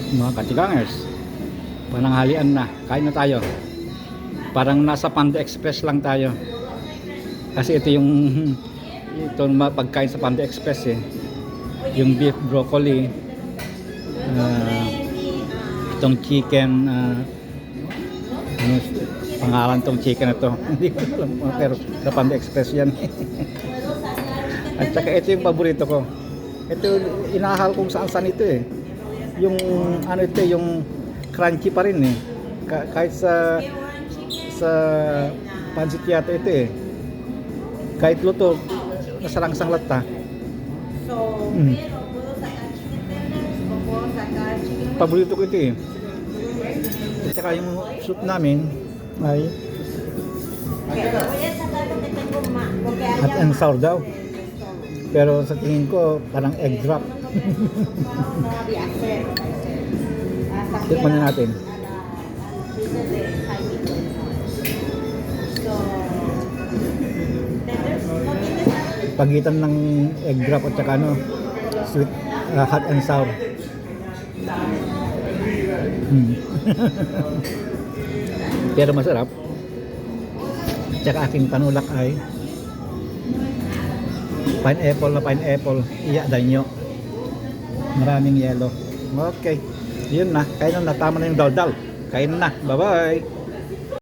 Mga katigangers, pananghalian na, kain na tayo. Parang nasa Panda Express lang tayo. Kasi ito yung pagkain sa Panda Express eh. Yung beef broccoli, itong chicken, ano, pangalan tong chicken na to. Hindi ko alam, pero sa Panda Express yan. At saka ito yung paborito ko. Ito, inahal kung saan ito eh. Yung ano ito, yung crunchy pa rin eh. Kahit sa pancit yata ito eh. Kahit luto, nasarangsang lata. Paborito ko ito eh. At saka yung soup namin ay hot and sour daw. Pero sa tingin ko parang egg drop. Tikman na natin. Pagitan ng egg drop at saka ano, sweet, hot and sour. Pero masarap. At saka aking panulak ay pineapple na pineapple, iya danyo. Maraming yellow. Okay. Yun na, kain na, tama na yung daldal. Kain na. Bye-bye.